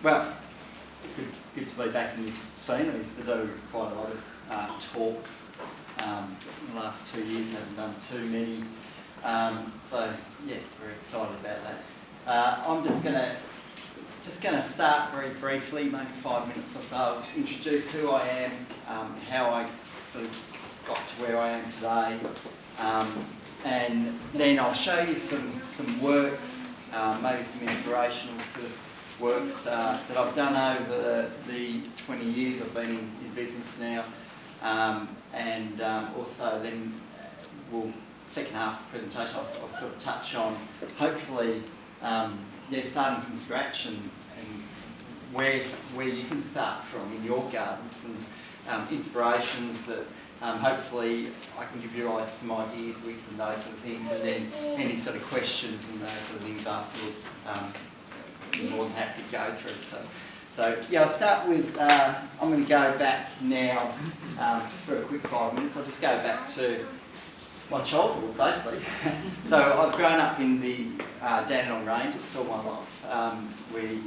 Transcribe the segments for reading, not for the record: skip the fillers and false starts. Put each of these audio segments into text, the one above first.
Well, good to be back in this scene. I used to do quite a lot of talks in the last 2 years. I haven't done too many. So yeah, very excited about that. I'm just gonna start very briefly, maybe 5 minutes or so, introduce who I am, how I sort of got to where I am today, and then I'll show you some works, maybe some inspirational sort of works that I've done over the 20 years I've been in business now, and also then second half of the presentation I'll sort of touch on, hopefully, starting from scratch and where you can start from in your gardens, and inspirations that hopefully I can give you some ideas with and those sort of things, and then any sort of questions and those sort of things afterwards. I'm more than happy to go through. So yeah, I'll start with, I'm going to go back now, just for a quick 5 minutes. I'll just go back to my childhood, basically. So I've grown up in the Dandenong Range. It's all my life. We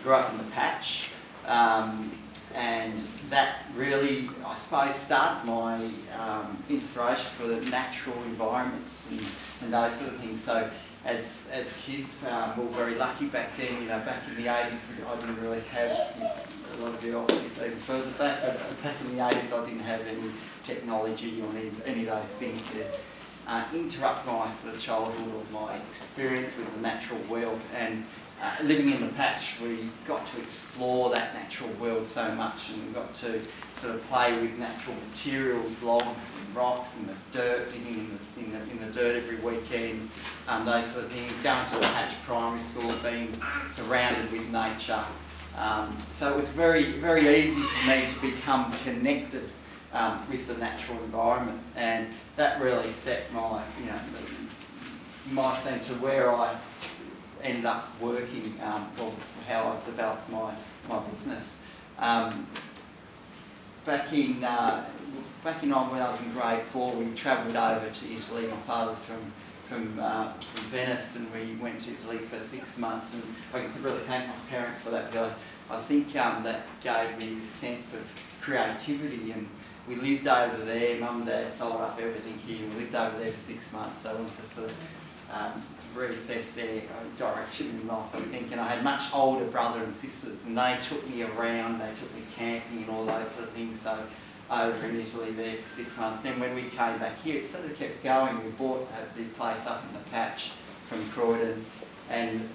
grew up in the patch, and that really, I suppose, started my inspiration for the natural environments and those sort of things. So as kids, we were very lucky back then. Back in the 80s, I didn't really have, a lot of you obviously even further back, but back in the 80s I didn't have any technology or any of those things that interrupt my sort of childhood or my experience with the natural world. And living in the patch, we got to explore that natural world so much, and we got to sort of play with natural materials, logs and rocks and the dirt, digging in the dirt every weekend, those sort of things, going to a patch primary school, being surrounded with nature. So it was very, very easy for me to become connected with the natural environment, and that really set my scene to where I ended up working, or how I developed my business. Back in when I was in grade 4, we travelled over to Italy. My father's from Venice, and we went to Italy for 6 months. And I can really thank my parents for that, because I think that gave me this sense of creativity. And we lived over there. Mum and Dad sold up everything here. We lived over there for 6 months. So I wanted to sort of reassess their direction in life, I think. And I had much older brother and sisters, and they took me around, they took me camping and all those sort of things. So over in Italy there for 6 months. Then when we came back here, it sort of kept going. We bought the place up in the patch from Croydon, and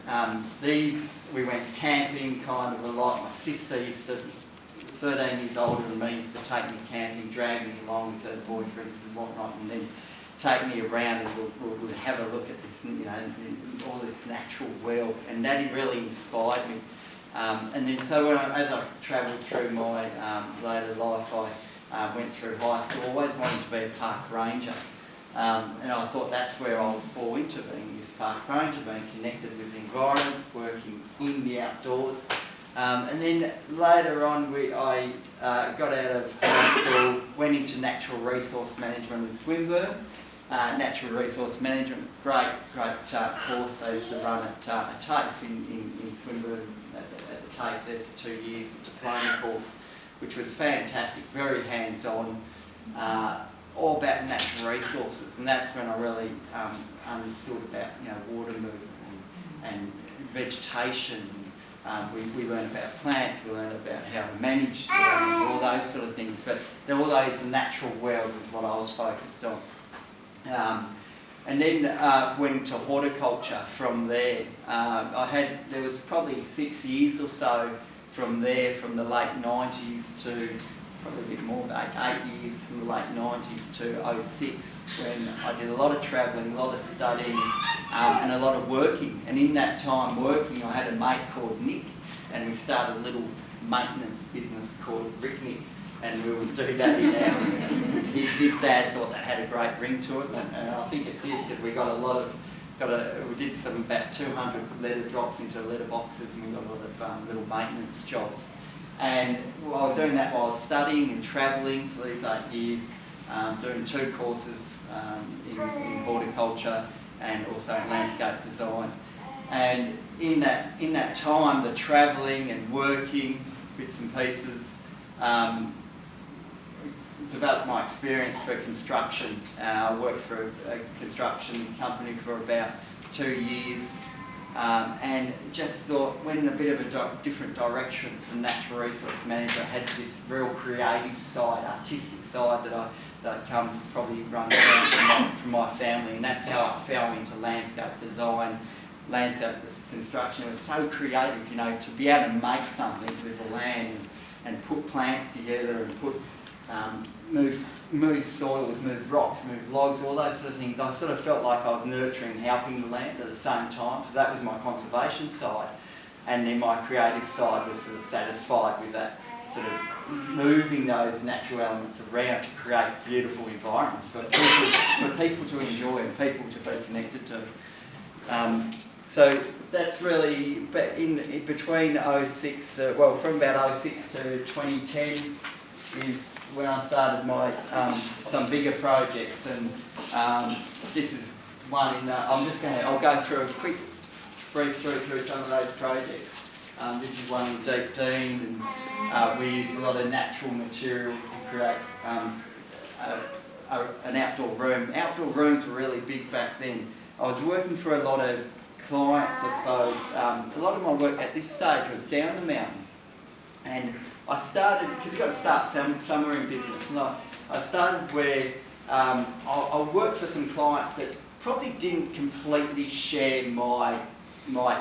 we went camping kind of a lot. My sister used to, 13 years older than me, used to take me camping, drag me along with her boyfriends and whatnot, and then take me around, and we'll have a look at this, all this natural world, and that really inspired me. And then so as I travelled through my later life, I went through high school, always wanted to be a park ranger, and I thought that's where I would fall into, being this park ranger, being connected with the environment, working in the outdoors. And then later on, I got out of high school, went into natural resource management with Swinburne. Natural resource management, great course I used to run at TAFE in Swinburne, at the TAFE there for 2 years, a diploma course, which was fantastic, very hands-on, all about natural resources. And that's when I really understood about water movement and vegetation. We learned about plants, we learned about how to manage all those sort of things, but all those, the natural world was what I was focused on. And then went into horticulture from there. There was probably 6 years or so from there, from the late 90s to probably a bit more, 8 years, from the late 90s to 06, when I did a lot of travelling, a lot of studying, and a lot of working. And in that time working, I had a mate called Nick, and we started a little maintenance business called Rick Nick. And we would do that in our, his dad thought that had a great ring to it, and I think it did, because we got we did about 200 letter drops into letter boxes, and we got a lot of little maintenance jobs. And I was doing that while I was studying and travelling for these 8 years, doing 2 courses in horticulture and also in landscape design. And in that time, the travelling and working bits and pieces, developed my experience for construction. I worked for a construction company for about 2 years, and just thought, went in a bit of a different direction from natural resource manager. I had this real creative side, artistic side that comes probably run down from my family, and that's how I fell into landscape design, landscape construction. It was so creative, you know, to be able to make something with the land and put plants together and put move soils, move rocks, move logs, all those sort of things. I sort of felt like I was nurturing and helping the land at the same time, because that was my conservation side, and then my creative side was sort of satisfied with that, sort of moving those natural elements around to create beautiful environments for people to enjoy and people to be connected to. So that's really, in between 06, well, from about 06 to 2010 is when I started my some bigger projects, and this is one in. I'll go through a quick brief through some of those projects. This is one in Deep Dean, and we used a lot of natural materials to create an outdoor room. Outdoor rooms were really big back then. I was working for a lot of clients, I suppose. A lot of my work at this stage was down the mountain, and I started, because you've got to start somewhere in business, and I started where I worked for some clients that probably didn't completely share my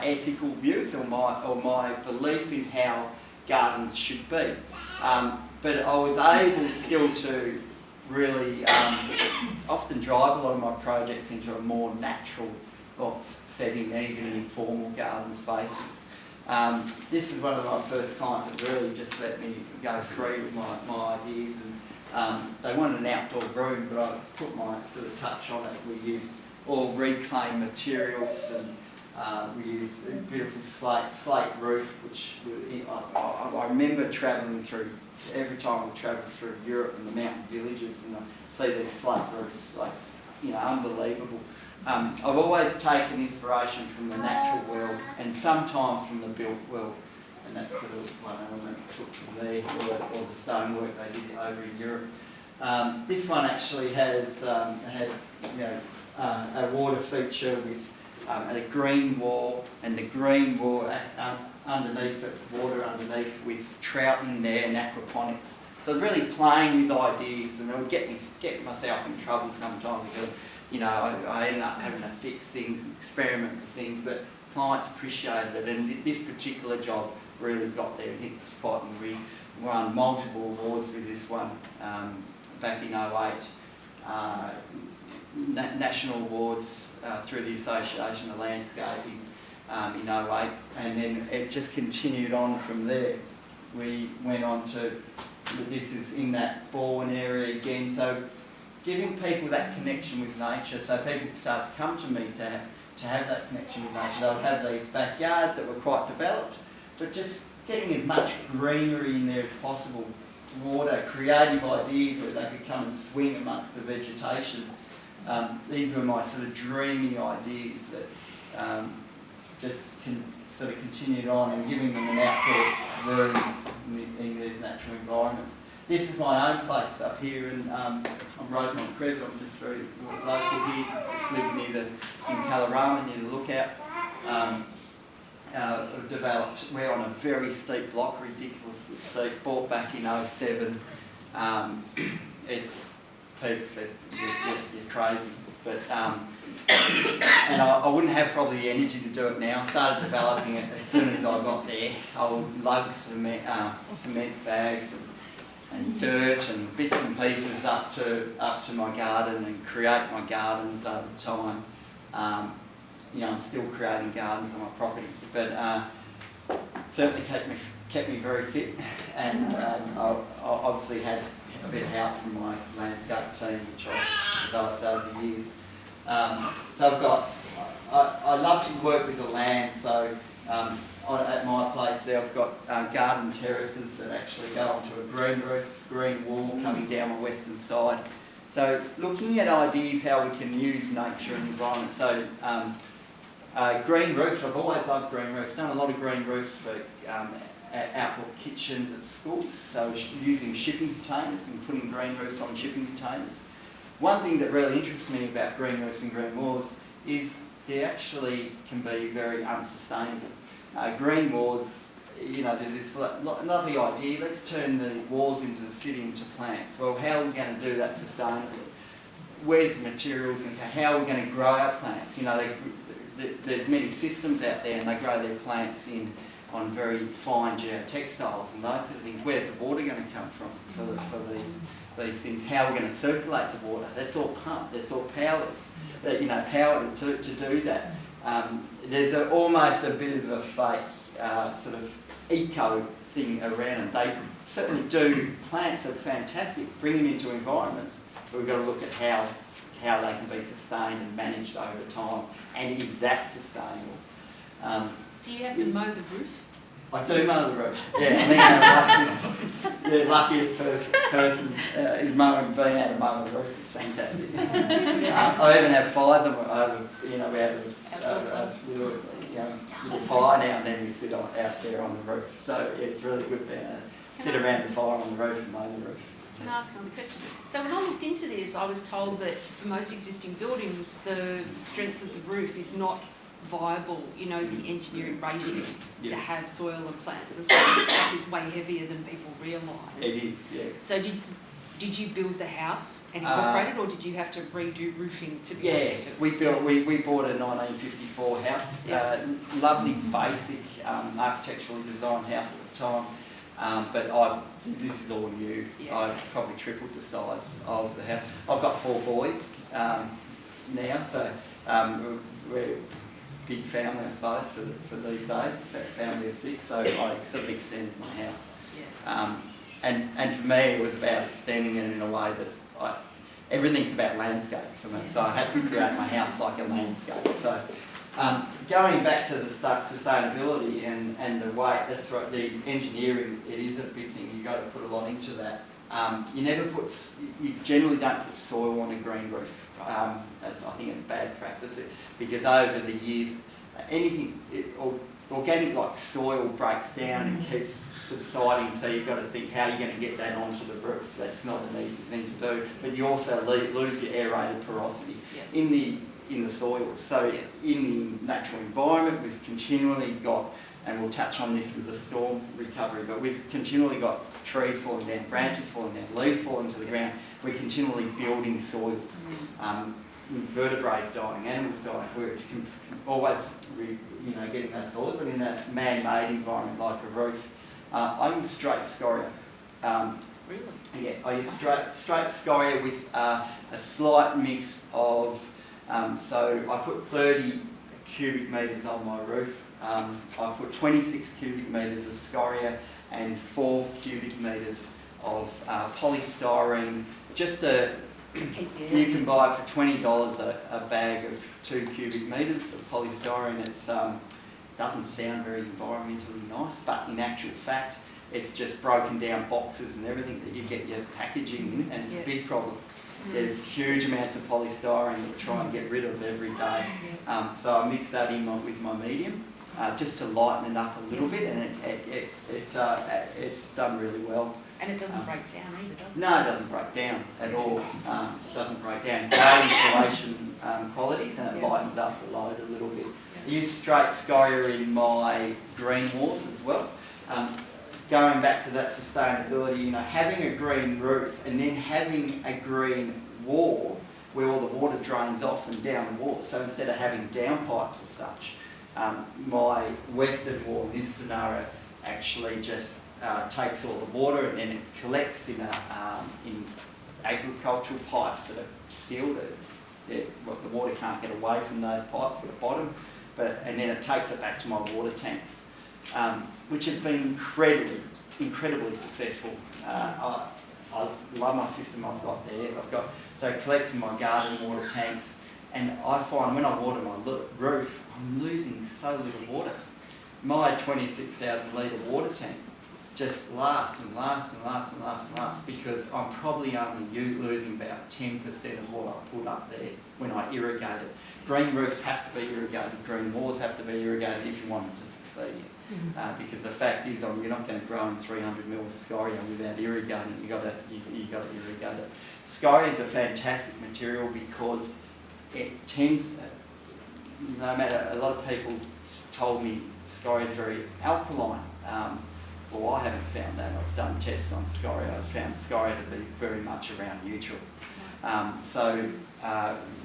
ethical views or my belief in how gardens should be. But I was able still to really often drive a lot of my projects into a more natural setting, even in informal garden spaces. This is one of my first clients that really just let me go free with my ideas, and they wanted an outdoor room, but I put my sort of touch on it. We used all reclaimed materials, and we used a beautiful slate roof, which I remember travelling through. Every time we travelled through Europe and the mountain villages, and I see these slate roofs, like, you know, unbelievable. I've always taken inspiration from the natural world and sometimes from the built world, and that's sort of one element I took from there, or the stonework they did over in Europe. This one actually has had a water feature with a green wall, and the green wall underneath it, water underneath, with trout in there and aquaponics. So I was really playing with ideas, and it would get myself in trouble sometimes because, you know, I ended up having to fix things and experiment with things, but clients appreciated it, and this particular job really got there and hit the spot, and we won multiple awards with this one back in 08. National awards through the Association of Landscaping in 08, and then it just continued on from there. We went on to, this is in that Bourne area again, so giving people that connection with nature, so people start to come to me to have that connection with nature. They would have these backyards that were quite developed, but just getting as much greenery in there as possible, water, creative ideas where they could come and swing amongst the vegetation. These were my sort of dreamy ideas that just sort of continued on, and giving them an outdoor rooms in these natural environments. This is my own place up here on Rosemont Creek. I'm just very local here. Just live in Calorama, near the lookout. Developed, we're on a very steep block, ridiculously steep, bought back in 07. People said, you're crazy, but and I wouldn't have probably the energy to do it now. I started developing it as soon as I got there. I would lug cement bags and dirt and bits and pieces up to my garden and create my gardens over time. You know, I'm still creating gardens on my property, but certainly kept me very fit, and I obviously had a bit of help from my landscape team, which I developed over the years. So I love to work with the land, so at my place there I've got garden terraces that actually go onto a green roof, green wall coming down my western side. So looking at ideas how we can use nature and environment. So Green roofs, I've always loved green roofs. Done a lot of green roofs for outdoor kitchens at schools, so using shipping containers and putting green roofs on shipping containers. One thing that really interests me about green roofs and green walls is they actually can be very unsustainable. Green walls, you know, there's this lovely idea, let's turn the walls into the city into plants. Well, how are we going to do that sustainably? Where's the materials and how are we going to grow our plants? You know, there's many systems out there and they grow their plants on very fine geotextiles and those sort of things. Where's the water going to come from for these things? How are we going to circulate the water? That's all pumped, that's all powers. You know, power to do that. There's almost a bit of a fake sort of eco thing around it. They certainly do. Plants are fantastic, bring them into environments, but we've got to look at how they can be sustained and managed over time, and is that sustainable? Do you have to mow the roof? I do mow the roof. Yeah, I think I'm the luckiest person is being able to mow the roof. It's fantastic. I even have fires over, you know, we have a little fire now and then we sit out there on the roof. So yeah, it's really good being able to sit around the fire on the roof and mow the roof. Can I ask another question? So when I looked into this, I was told that for most existing buildings, the strength of the roof is not viable, you know, the engineering rating to have soil and plants, and so this stuff is way heavier than people realise. It is, yeah. So did you build the house and incorporate it, or did you have to redo roofing to be able to? We bought a 1954 house, lovely basic architecturally designed house at the time, but this is all new. Yeah. I've probably tripled the size of the house. I've got 4 boys now, so we're big family, I suppose, for these days, family of 6, so I sort of extended my house. Yeah. And for me it was about extending it in a way that everything's about landscape for me, so I had to create my house like a landscape. So going back to the sustainability and the weight, that's right, the engineering, it is a big thing, you've got to put a lot into that. You generally don't put soil on a green roof. I think it's bad practice because over the years, organic like soil breaks down and keeps subsiding. So you've got to think how you're going to get that onto the roof. That's not an easy thing to do. But you also lose your aerated porosity in the soil. So in the natural environment, we've continually got, and we'll touch on this with the storm recovery, but we've continually got trees falling down, branches falling down, leaves falling to the ground. We're continually building soils. Vertebrates dying, animals dying. We're always getting those soils, but in a man-made environment like a roof. I use straight scoria. Really? Yeah, I use straight scoria with a slight mix of, so I put 30 cubic metres on my roof. I put 26 cubic metres of scoria and 4 cubic metres of polystyrene. You can buy for $20 a bag of 2 cubic metres of polystyrene. It doesn't sound very environmentally nice, but in actual fact, it's just broken down boxes and everything that you get your packaging in, and it's a big problem. There's huge amounts of polystyrene that we try and get rid of every day. So I mix that in with my medium, just to lighten it up a little bit, and it's done really well. And it doesn't break down either, does it? No, it doesn't break down at all. It doesn't break down. Great insulation qualities, and it lightens up the load a little bit. I use straight scoria in my green walls as well. Going back to that sustainability, having a green roof and then having a green wall where all the water drains off and down the wall. So instead of having downpipes as such, my western wall in this scenario actually just takes all the water and then it collects in agricultural pipes that are sealed. The water can't get away from those pipes at the bottom, and then it takes it back to my water tanks, which has been incredibly successful. I love my system I've got there. So it collects in my garden water tanks, and I find when I water my roof, I'm losing so little water. My 26,000 litre water tank just lasts and lasts and lasts and lasts and lasts, because I'm probably only losing about 10% of what I put up there when I irrigate it. Green roofs have to be irrigated, green walls have to be irrigated if you want it to succeed. Because the fact is, you're not going to grow in 300 mil of scoria without irrigating. You got to irrigate it. Scoria is a fantastic material because it tends, no matter, a lot of people told me scoria is very alkaline. Well, I haven't found that. I've done tests on scoria. I've found scoria to be very much around neutral.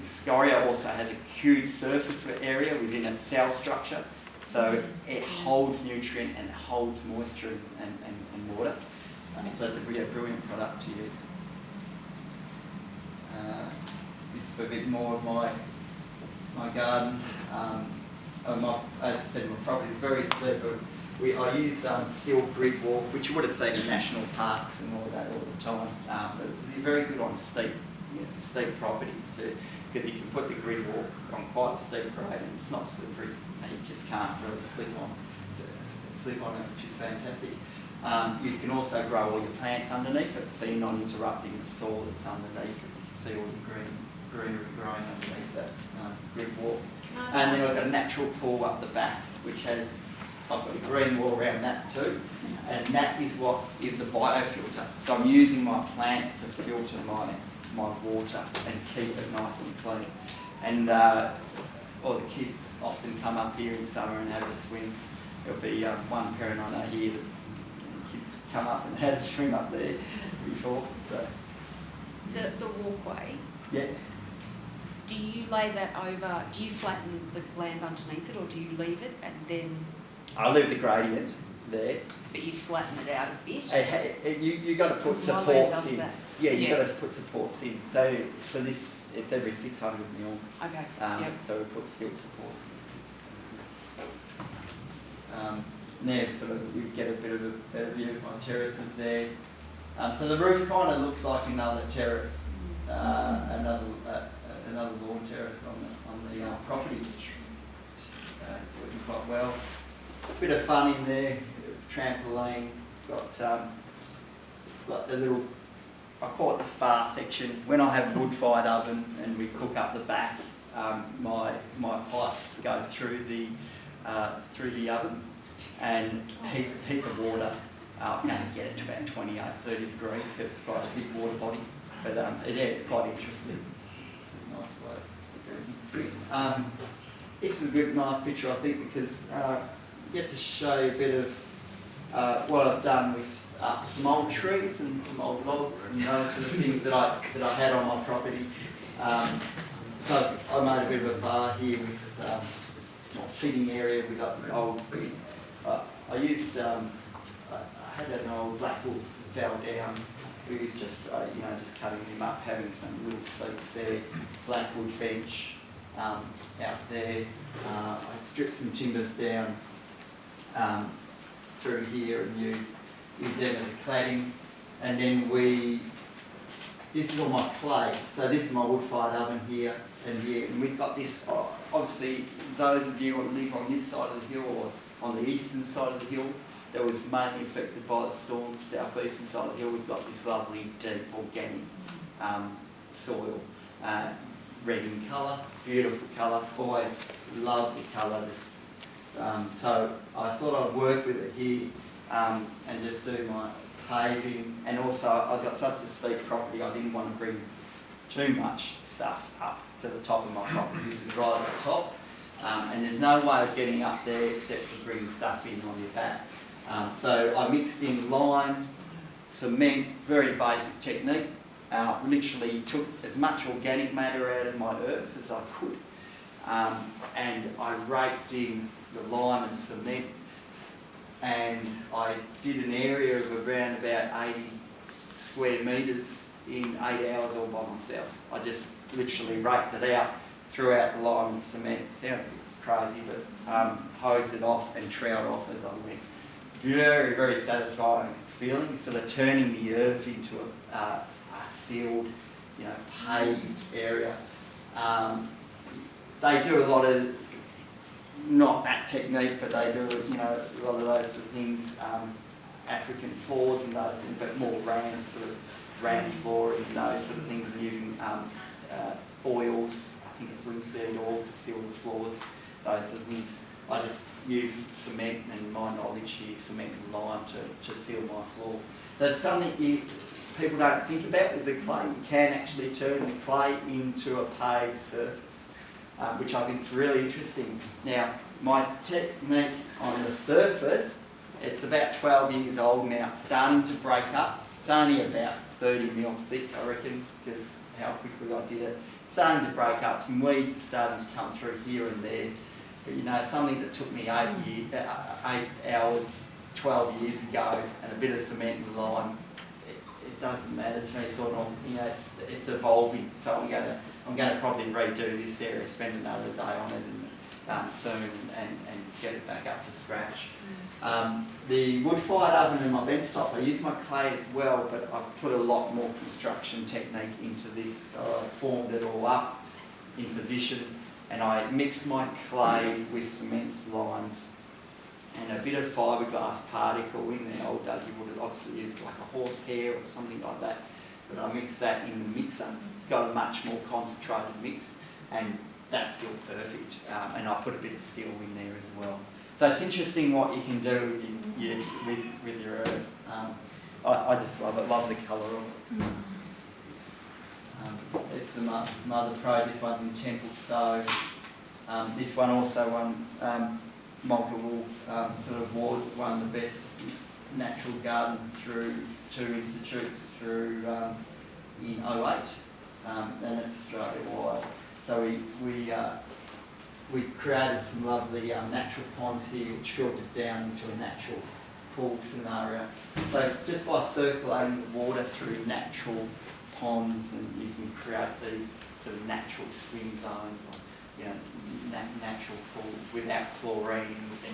Scoria also has a huge surface area within its cell structure, so it holds nutrient and it holds moisture and water. So it's a brilliant product to use. This is a bit more of my garden. As I said, my property is very steep. I use steel grid walk, which you would have seen in national parks and all that all the time. But they're very good on steep properties too, because you can put the grid walk on quite a steep grade and it's not slippery. And you just can't really slip on it, which is fantastic. You can also grow all your plants underneath it, so you're not interrupting the soil that's underneath it. You can see all your greenery growing underneath that grid walk. And then I've got a natural pool up the back, which has, I've got a green wall around that too, and that is what is a biofilter. So I'm using my plants to filter my water and keep it nice and clean. And all the kids often come up here in summer and have a swim. There'll be one parent I know here that's kids come up and had a swim up there before. So the walkway. Yeah. Do you lay that over? Do you flatten the land underneath it, or do you leave it and then? I leave the gradient there. But you flatten it out a bit. You got to put supports in. Yeah, you got to put supports in. So for this, it's every 600 mil. Okay. So we put steel supports in. There, sort of, we get a bit of a better view of my terraces there. So the roof kind of looks like another terrace, another lawn terrace on the property. It's working quite well. Bit of fun in there, trampoline, got a little, I call it the spa section. When I have a wood-fired oven and we cook up the back, my pipes go through the oven and heat the water. I can't get it to about 28, 30 degrees because it's quite a big water body. But yeah, it's quite interesting. It's a nice way. This is a good, nice picture, I think, because you get to show you a bit of what I've done with some old trees and some old logs and those sort of things that I had on my property. So I made a bit of a bar here with a seating area with old. I used I had an old blackwood fell down. We was just just cutting them up, having some little seats there, blackwood bench out there. I stripped some timbers down through here and used them as a cladding, and then this is all my clay. So this is my wood-fired oven here and here, and we've got this. Obviously, those of you who live on this side of the hill or on the eastern side of the hill, that was mainly affected by the storm. Southeastern side of the hill, we've got this lovely, deep, organic soil, red in colour, beautiful colour. Always loved the colour. So I thought I'd work with it here and just do my paving. And also, I've got such a steep property, I didn't want to bring too much stuff up to the top of my property. This is right at the top, and there's no way of getting up there except for bringing stuff in on your back. So I mixed in lime, cement, very basic technique. Literally took as much organic matter out of my earth as I could, and I raked in the lime and cement, and I did an area of around about 80 square metres in 8 hours all by myself. I just literally raked it out, threw out the lime and cement. It sounds a bit crazy, but hosed it off and troweled off as I went. Very, very satisfying feeling, sort of turning the earth into a sealed, paved area. They do a lot of, not that technique, but they do, a lot of those sort of things. African floors and those things, but more round sort of round flooring and those sort of things, and using oils. I think it's linseed oil to seal the floors, those sort of things. I just use cement and my knowledge here, cement and lime to seal my floor. So it's something people don't think about with the clay. You can actually turn the clay into a paved surface, which I think is really interesting. Now, my technique on the surface, it's about 12 years old now. It's starting to break up. It's only about 30 mil thick, I reckon, because how quickly I did it. It's starting to break up. Some weeds are starting to come through here and there. But you know, it's something that took me 8 hours 12 years ago, and a bit of cement and lime. It doesn't matter to me, sort of. You know, it's evolving. So I'm going to probably redo this area, spend another day on it soon, and get it back up to scratch. The wood-fired oven and my bench top, I use my clay as well, but I've put a lot more construction technique into this. So I formed it all up in position, and I mixed my clay with cements, limes, and a bit of fiberglass particle in there. Old Dougie would have obviously used like a horsehair or something like that, but I mixed that in the mixer. It's got a much more concentrated mix, and that's still perfect. And I put a bit of steel in there as well. So it's interesting what you can do with your herb. I just love it, love the colour of it. There's some other pro. This one's in Temple Stove. This one also won multiple sort of awards. It won the best natural garden through 2 institutes through in 08, and it's Australia-wide. So we created some lovely natural ponds here, which filtered down into a natural pool scenario. So just by circulating the water through natural ponds, and you can create these sort of natural swim zones, or you know, natural pools without chlorines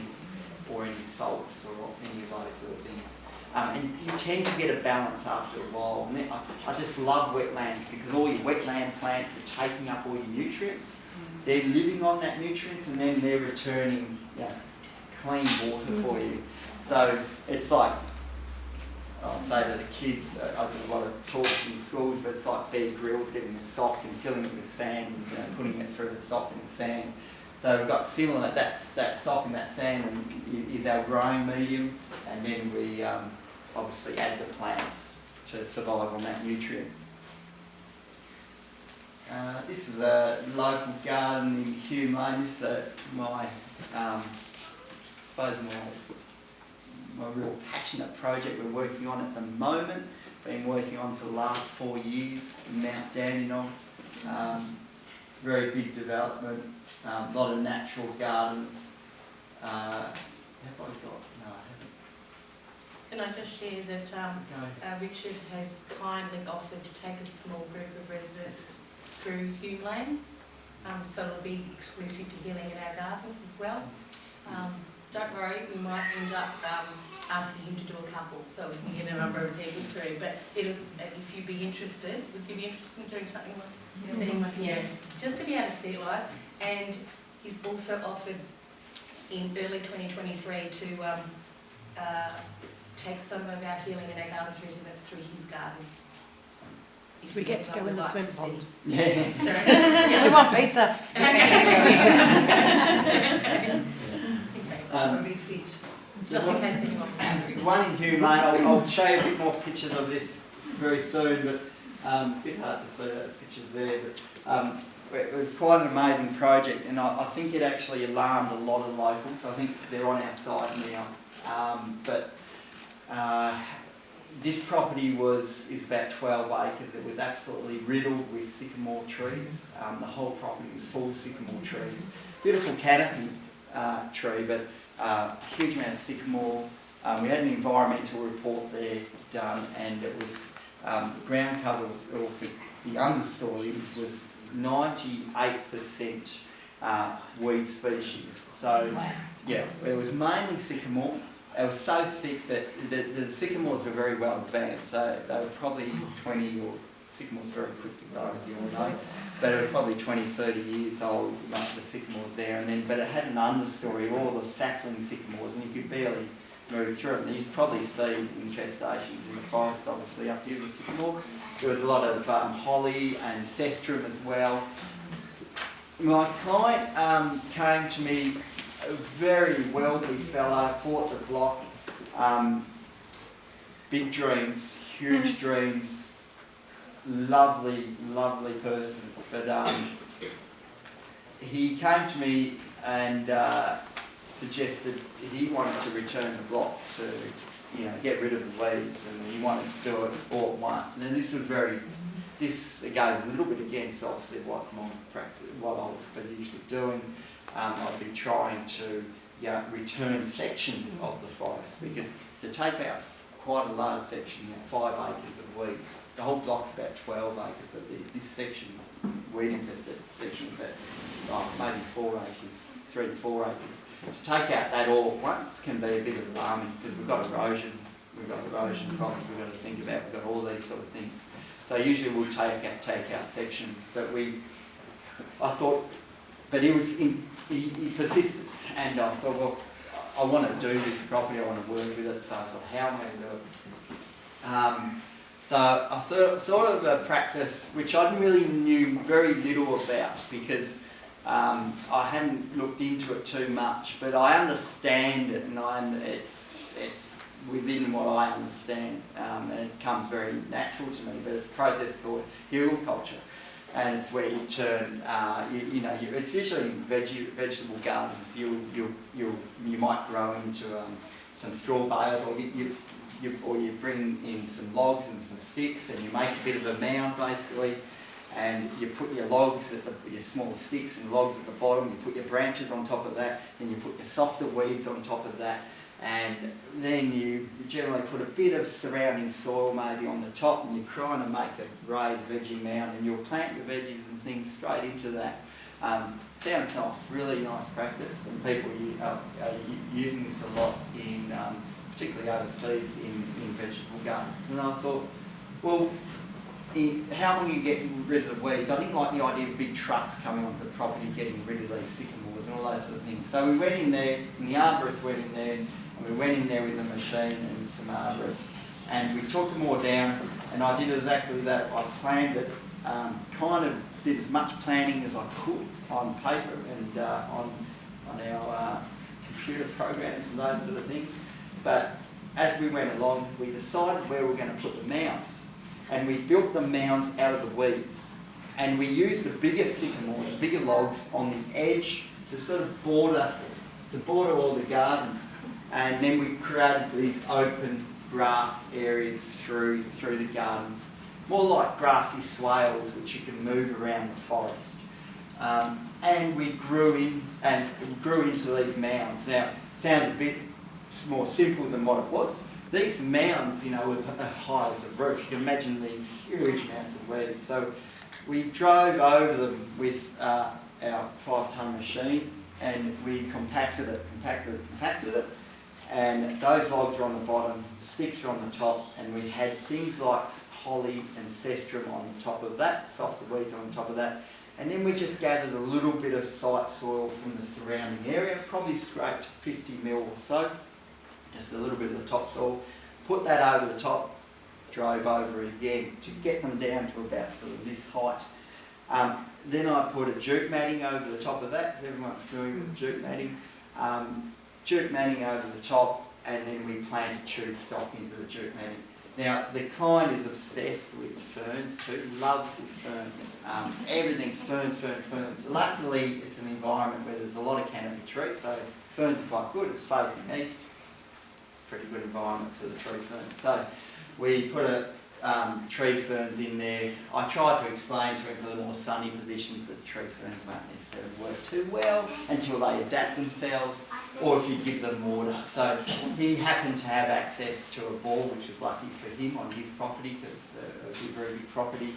or any salts or any of those sort of things. And you tend to get a balance after a while. And I just love wetlands, because all your wetland plants are taking up all your nutrients. They're living on that nutrients, and then they're returning, you know, clean water for you. So it's like, I'll say to the kids, I do a lot of talks in schools, but it's like Bear Grylls getting a sock and filling it with sand and, you know, putting it through the sock and the sand. So we've got similar, that sock and that sand is our growing medium, and then we obviously add the plants to survive on that nutrient. This is a local garden in Hume Lane. This is my, I suppose my real passionate project we're working on at the moment. Been working on for the last 4 years in Mount Dandenong. Very big development, a lot of natural gardens. Have I got? No, I haven't. Can I just share that Richard has kindly offered to take a small group of residents through Hume Lane, so it'll be exclusive to healing in our gardens as well. Don't worry, we might end up asking him to do a couple, so we can get a number of people through. But if you'd be interested, would you be interested in doing something like yeah, just to be able to see live? And he's also offered in early 2023 to take some of our healing in our gardens residents through his garden. If we get to go in the swim pond. Yeah. Sorry. Do you want pizza? Just in case anyone was hungry. One in Hume Lane, I'll show you a bit more pictures of this very soon, but a bit hard to see those pictures there. But it was quite an amazing project, and I think it actually alarmed a lot of locals. I think they're on our side now. This property is about 12 acres. It was absolutely riddled with sycamore trees. The whole property was full of sycamore trees. Beautiful canopy tree, but huge amount of sycamore. We had an environmental report there done, and it was ground cover, or the understories was 98% weed species. So yeah, it was mainly sycamore. It was so thick that the sycamores were very well advanced. So they were probably 20, or sycamores very quick to grow, as you all know. But it was probably 20, 30 years old, most of the sycamores there. And then, but it had an understory, all the sapling sycamores, and you could barely move through it. And you've probably seen infestations in the forest, obviously, up here with sycamore. There was a lot of holly and cestrum as well. My client came to me, a very wealthy fellow, bought the block, big dreams, huge dreams, lovely, lovely person. But he came to me and suggested he wanted to return the block to, get rid of the weeds, and he wanted to do it all at once. And this goes a little bit against obviously what I've been usually doing. I've been trying to return sections of the forest, because to take out quite a large section, 5 acres of weeds. The whole block's about 12 acres, but this section, weed infested section, about maybe 4 acres, 3 to 4 acres. To take out that all at once can be a bit alarming, because we've got erosion problems we've got to think about, we've got all these sort of things. So usually we'll take out sections, but he persisted, and I thought, well, I want to do this properly, I want to work with it, so I thought, how am I going to do it? So I thought sort of a practice which I really knew very little about, because I hadn't looked into it too much, but I understand it, and it's within what I understand, and it comes very natural to me. But it's a process called hill culture, and it's where you turn, it's usually in vegetable gardens. You might grow into some straw bales, or you bring in some logs and some sticks, and you make a bit of a mound basically. And you put your logs your small sticks and logs at the bottom, you put your branches on top of that, then you put your softer weeds on top of that, and then you generally put a bit of surrounding soil maybe on the top, and you're trying to make a raised veggie mound, and you'll plant your veggies and things straight into that. Sounds nice, really nice practice, and people are using this a lot in, particularly overseas in vegetable gardens. And I thought, well, how can you get rid of the weeds? I didn't like the idea of big trucks coming onto the property, getting rid of these sycamores and all those sort of things. So we went in there, and the arborist went in there, and we went in there with a machine and some arborists, and we took them all down, and I did exactly that. I planned it, kind of did as much planning as I could on paper and on our computer programs and those sort of things. But as we went along, we decided where we were going to put the mounds. And we built the mounds out of the weeds. And we used the bigger sycamores, the bigger logs on the edge to sort of border all the gardens. And then we created these open grass areas through the gardens, more like grassy swales which you can move around the forest. And we grew into these mounds. Now, it sounds a bit more simple than what it was. These mounds, was as high as a roof. You can imagine these huge amounts of weeds. So we drove over them with our 5-ton machine, and we compacted it, and those logs are on the bottom, the sticks are on the top, and we had things like holly and cestrum on top of that, softer weeds on top of that, and then we just gathered a little bit of site soil from the surrounding area, probably scraped 50 mil or so, just a little bit of the topsoil, put that over the top, drove over it again to get them down to about sort of this height. Then I put a jute matting over the top of that, as everyone's doing with jute matting. Jute matting over the top, and then we planted tube stock into the jute matting. Now, the client is obsessed with ferns too, loves his ferns. Everything's ferns. Luckily, it's an environment where there's a lot of canopy trees, so ferns are quite good. It's facing east. Pretty good environment for the tree ferns. So we put tree ferns in there. I tried to explain to him for the more sunny positions that tree ferns won't necessarily work too well until they adapt themselves, or if you give them water. So he happened to have access to a bore, which was lucky for him on his property, because a very big property,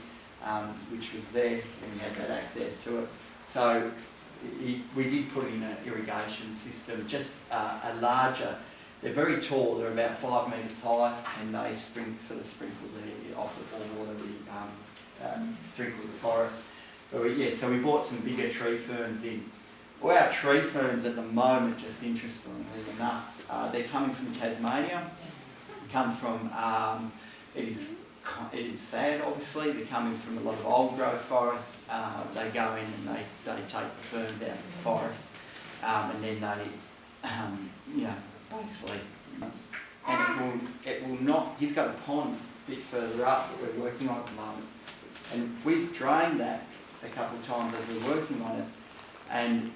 which was there, and he had that access to it. So we did put in an irrigation system, just a larger. They're very tall, they're about 5 metres high, and they sprinkle off the bore water, sprinkle the forest. But so we bought some bigger tree ferns in. All our tree ferns at the moment, just interestingly enough, they're coming from Tasmania. Come from, it is sad obviously, they're coming from a lot of old growth forests. They go in and they take the ferns out of the forest, and then they, basically, and it will not, he's got a pond a bit further up that we're working on at the moment. And we've drained that a couple of times as we're working on it, and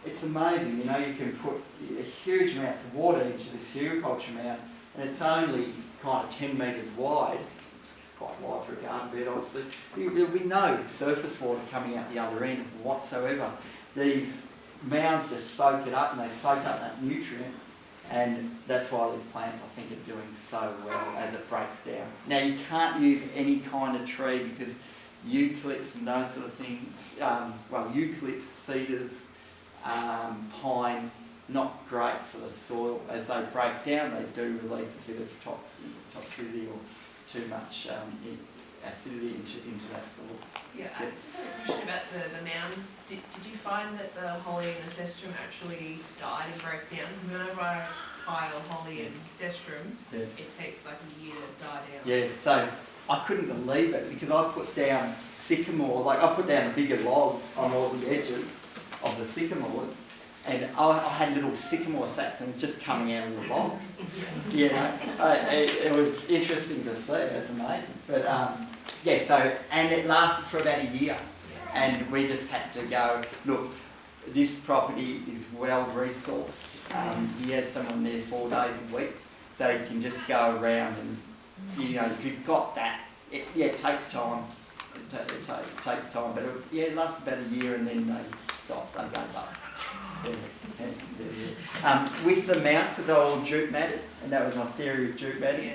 it's amazing, you can put a huge amounts of water into this hugelkultur mound, and it's only kind of 10 metres wide, quite wide for a garden bed obviously. There'll be no surface water coming out the other end whatsoever. These mounds just soak it up, and they soak up that nutrient, and that's why these plants, I think, are doing so well as it breaks down. Now, you can't use any kind of tree because eucalypts and those sort of things, eucalypts, cedars, pine, not great for the soil. As they break down, they do release a bit of toxicity or too much acidity into that soil. Yeah, I just had a question about the mounds. Did you find that the holly and the cestrum actually died and broke down? Whenever I pile holly and cestrum, it takes like a year to die down. Yeah, so I couldn't believe it because I put down sycamore, I put down the bigger logs on all the edges of the sycamores, and I had little sycamore saplings just coming out of the logs. It was interesting to see. It was amazing. But and it lasted for about a year, and we just had to go, look, this property is well resourced. He had someone there 4 days a week, so you can just go around and, if you've got that, it takes time. It takes time, but it lasts about a year, and then they stop, they gave up. With the mounts, because they were all jute matted, and that was my theory of jute matting,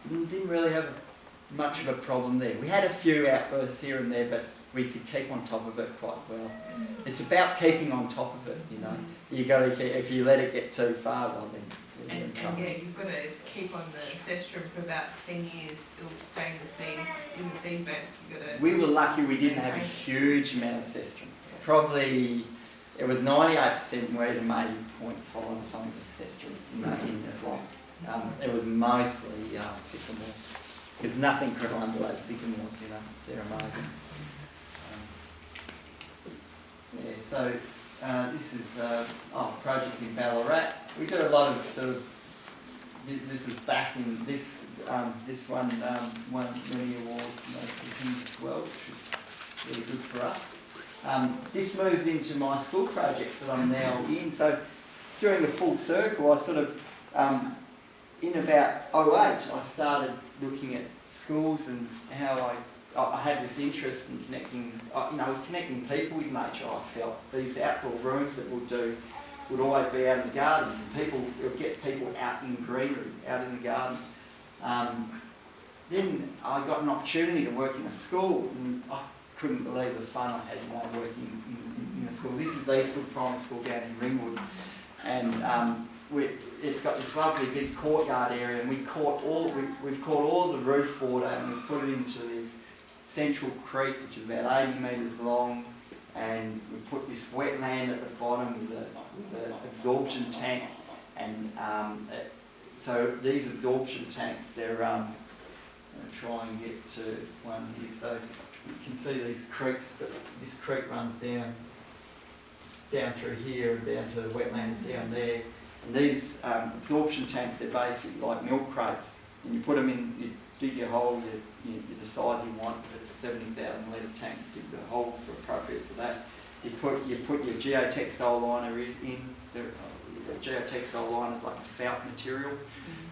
didn't really have much of a problem there. We had a few outbursts here and there, but we could keep on top of it quite well. It's about keeping on top of it, You got to keep, if you let it get too far, well then. And you've got to keep on the cestrum for about 10 years. It'll stay in the seed bank. We were lucky we didn't have a huge amount of cestrum. Probably, it was 98% wheat and maybe 0.5 or something of cestrum in the block. It was mostly sycamore. There's nothing crime below sycamores, they're amazing. So this is a project in Ballarat. We got a lot of this was back in this one won many awards as well, which is really good for us. This moves into my school projects that I'm now in. So during the full circle, I sort of in about 08, I started looking at schools and how I had this interest in connecting, connecting people with nature. I felt these outdoor rooms that we'll do would always be out in the gardens, and it would get people out in greenery, out in the garden. Then I got an opportunity to work in a school, and I couldn't believe the fun I had working in a school. This is Eastwood Primary School down in Ringwood, and it's got this lovely big courtyard area, and we've caught all the roof water and we put it into this central creek, which is about 80 metres long, and we put this wetland at the bottom with an absorption tank, and so these absorption tanks, they're I'm going to try and get to one here. So you can see these creeks, but this creek runs down through here and down to the wetlands down there. And these absorption tanks, they're basically like milk crates, and you put them in, you dig your hole, the size you want. If it's a 70,000 litre tank, you dig the hole appropriate for that. You put your geotextile liner in. So the geotextile liner is like a felt material.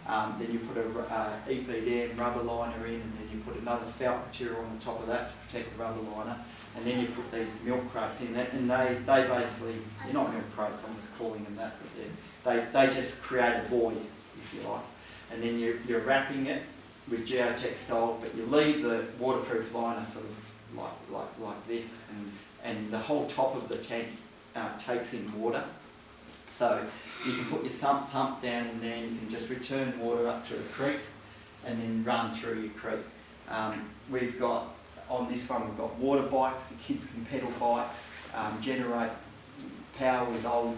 Then you put a EPDM rubber liner in, and then you put another felt material on the top of that to protect the rubber liner. And then you put these milk crates in that, and they basically, they're not milk crates, I'm just calling them that, but they just create a void, if you like. And then you're wrapping it with geotextile, but you leave the waterproof liner sort of like this, and the whole top of the tank takes in water. So you can put your sump pump down in there, and you can just return water up to a creek and then run through your creek. We've got, on this one, we've got water bikes. The kids can pedal bikes, generate power with old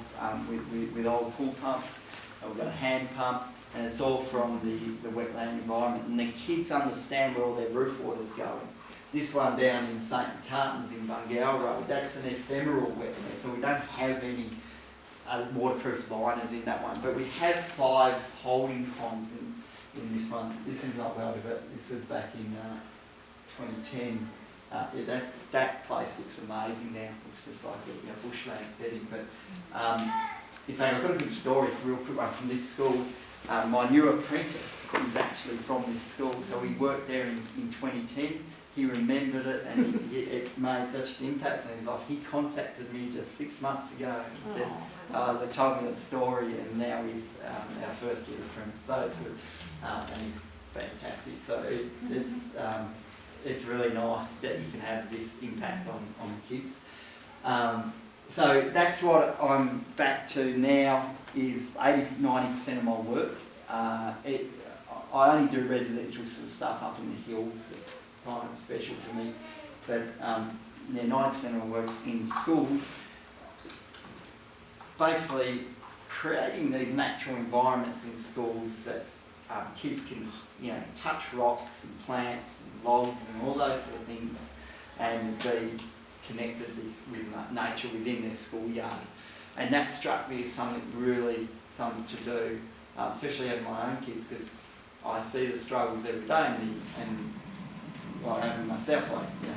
with old pool pumps. We've got a hand pump, and it's all from the wetland environment. And the kids understand where all their roof water's going. This one down in St McCartn's in Bungow Road, that's an ephemeral wetland, so we don't have any waterproof liners in that one. But we have 5 holding ponds in this one. This is not well developed. This was back in 2010. Yeah, that place looks amazing now. It looks just like a bushland setting. But in fact, I've got a good story, real quick one from this school. My new apprentice is actually from this school, so we worked there in 2010. He remembered it, and it made such an impact. And he contacted me just 6 months ago and said, they told me the story, and now he's our first year apprentice. So it's and he's fantastic. So it's really nice that you can have this impact on the kids. So that's what I'm back to now, is 80-90% of my work. I only do residential sort of stuff up in the hills. It's kind of special to me. But 90% of my work's in schools. Basically creating these natural environments in schools that kids can touch rocks and plants and logs and all those sort of things, and be connected with nature within their schoolyard. And that struck me as something to do, especially having my own kids, because I see the struggles every day, and having myself,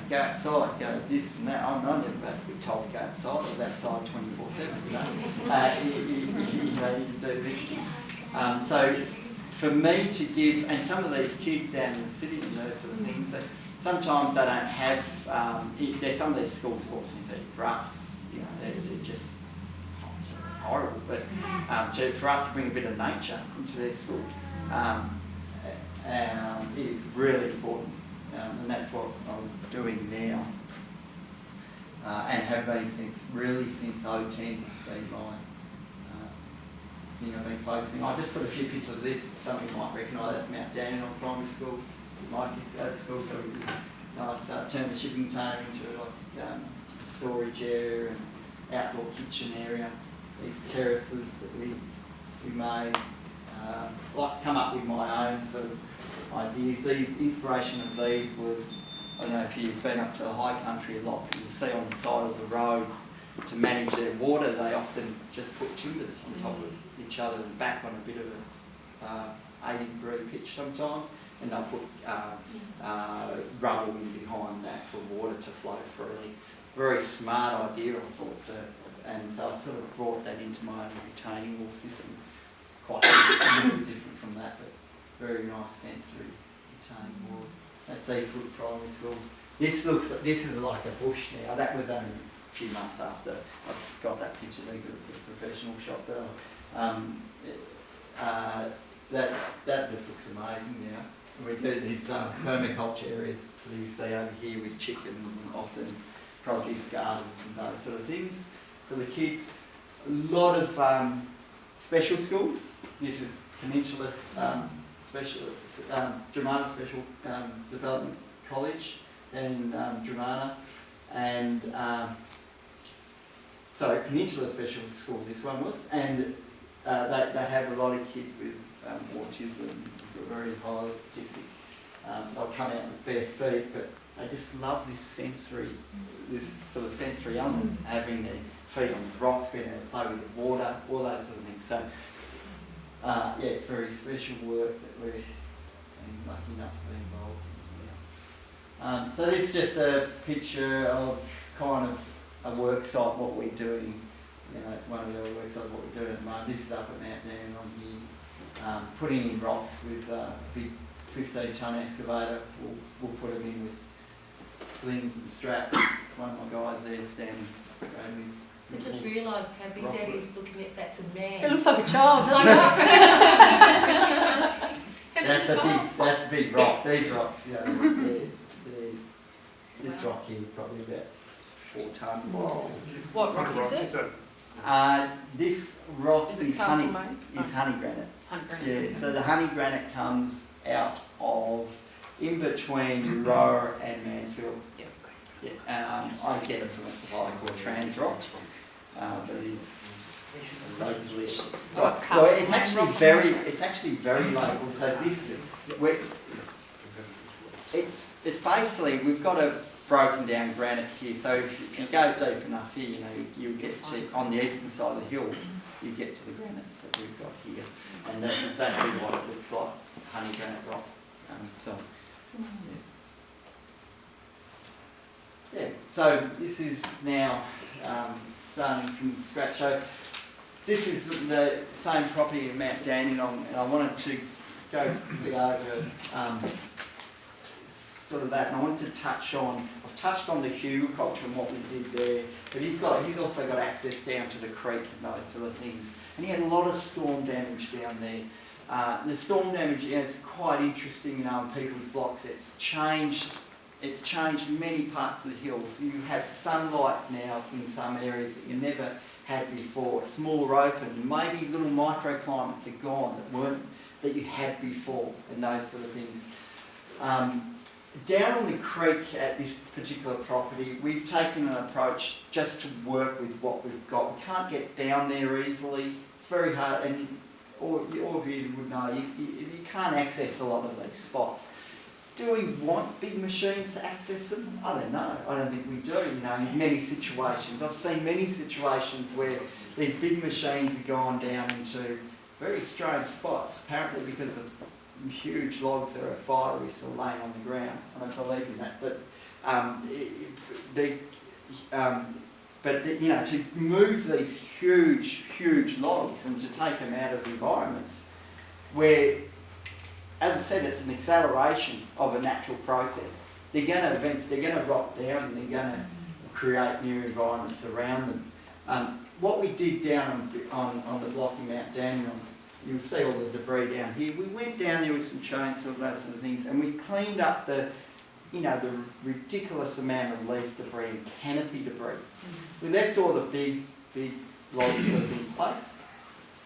go outside, go this and that. I'm never about to be told to go outside. I was outside 24/7. You need to do this. So for me to give, and some of these kids down in the city and those sort of things, that sometimes they don't have. There's some of these school sports in grass. They're just horrible. But for us to bring a bit of nature into their school is really important. And that's what I'm doing now, and have been since 010. It's been my thing I've been focusing. I just put a few pictures of this. Some people might recognise that's Mount Daniel Primary School. My kids go to school, so we did a nice turn the shipping container into a storage area and outdoor kitchen area. These terraces that we made. I like to come up with my own sort of ideas. The inspiration of these was, I don't know if you've been up to the high country a lot, but you'll see on the side of the roads, to manage their water, they often just put timbers on top of each other and back on a bit of a 80-degree pitch sometimes, and they'll put rubble in behind that for water to flow freely. Very smart idea, I thought, and so I sort of brought that into my own retaining wall system. Quite a little different from that, but very nice sensory retaining walls. That's Eastwood Primary School. This is like a bush now. That was only a few months after I got that picture. I think it was a professional shot, but that just looks amazing now. We do these permaculture areas that you see over here with chickens and often produce gardens and those sort of things for the kids. A lot of special schools. This is Peninsula Dramana Special Development College in Dramana, and Peninsula Special School this one was, and they have a lot of kids with autism, very highly autistic. They'll come out with bare feet, but they just love this sort of sensory element, having their feet on the rocks, being able to play with the water, all those sort of things. So it's very special work that we're lucky enough to be involved in. So this is just a picture of kind of a work site, what we're doing. One of the other work sites, what we're doing at the moment. This is up at Mount Daniel on here, putting in rocks with a big 15-tonne excavator. We'll put them in with slings and straps. It's one of my guys there standing around with. I just realised how big that is, looking at that's a man. It looks like a child, doesn't it? That's a big rock. These rocks, this rock here is probably about 4 tonne. What rock is it? This rock Is is it honey castle granite. Honey granite. Yeah, so the honey granite comes out of in between Euroa and Mansfield. Yep. Yeah, I get it from a supplier called Transrock. but it is localish. What Well, cast it's actually very local. So this, it's basically, we've got a broken down granite here. So if you go deep enough here, you'll get to, on the eastern side of the hill, you get to the granites that we've got here. And that's exactly what it looks like, honey granite rock. Yeah, so this is now starting from scratch. So this is the same property in Mount Dandenong, and I wanted to go quickly over sort of that, and I wanted to touch on, I've touched on the hugelculture and what we did there, but he's also got access down to the creek and those sort of things. And he had a lot of storm damage down there. The storm damage, it's quite interesting, in people's blocks. It's changed many parts of the hills. You have sunlight now in some areas that you never had before. It's more open. Maybe little microclimates are gone that you had before, and those sort of things. Down on the creek at this particular property, we've taken an approach just to work with what we've got. We can't get down there easily. It's very hard, and all of you would know, you can't access a lot of these spots. Do we want big machines to access them? I don't know. I don't think we do, in many situations. I've seen many situations where these big machines have gone down into very strange spots, apparently because of huge logs that are fire risk are laying on the ground. I don't believe in that, but to move these huge logs and to take them out of environments where, as I said, it's an acceleration of a natural process. They're going to rot down, and they're going to create new environments around them. What we did down on the block in Mount Dandenong, you'll see all the debris down here. We went down there with some chainsaws, those sort of things, and we cleaned up the ridiculous amount of leaf debris and canopy debris. We left all the big logs sort of in place,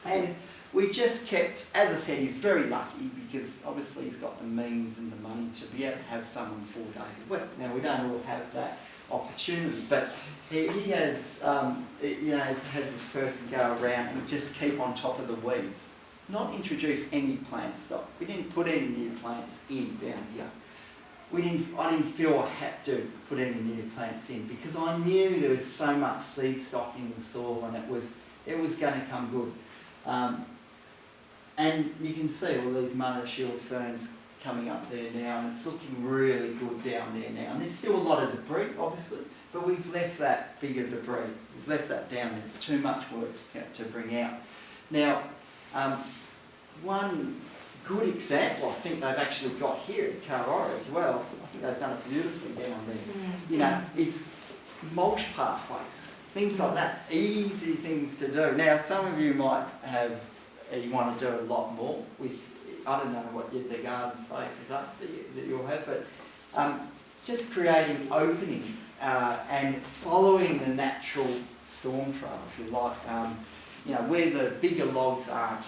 and we just kept, as I said, he's very lucky because obviously he's got the means and the money to be able to have someone 4 days a week. Now, we don't all have that opportunity, but he has, has this person go around and just keep on top of the weeds. Not introduce any plant stock. We didn't put any new plants in down here. I didn't feel I had to put any new plants in because I knew there was so much seed stock in the soil and it was going to come good. And you can see all these mother shield ferns coming up there now, and it's looking really good down there now. And there's still a lot of debris, obviously, but we've left that bigger debris. We've left that down there. It's too much work to bring out. Now, one good example I think they've actually got here at Karora as well, I think they've done it beautifully down there, is mulch pathways, things like that, easy things to do. Now, some of you might have, you want to do a lot more with, I don't know what the garden space is up that you'll have, but just creating openings and following the natural storm trail, if you like, where the bigger logs aren't,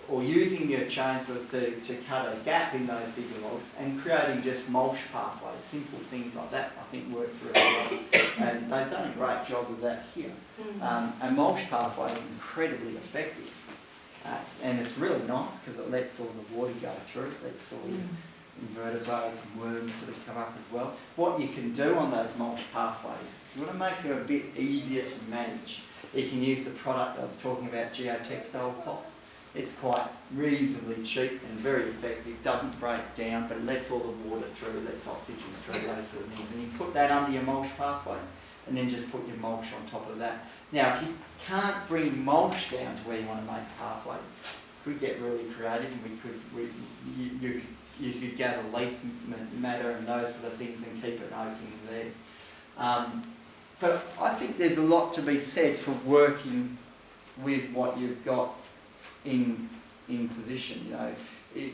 or using your chainsaws to cut a gap in those bigger logs and creating just mulch pathways, simple things like that, I think works really well. And they've done a great job with that here. And mulch pathway is incredibly effective. And it's really nice because it lets all the water go through, it lets all the invertebrates and worms sort of come up as well. What you can do on those mulch pathways, if you want to make them a bit easier to manage, you can use the product I was talking about, geotextile cloth. It's quite reasonably cheap and very effective, doesn't break down, but it lets all the water through, lets oxygen through, those sort of things. And you put that under your mulch pathway and then just put your mulch on top of that. Now, if you can't bring mulch down to where you want to make pathways, we could get really creative and you could gather leaf matter and those sort of things and keep an opening there. But I think there's a lot to be said for working with what you've got in position,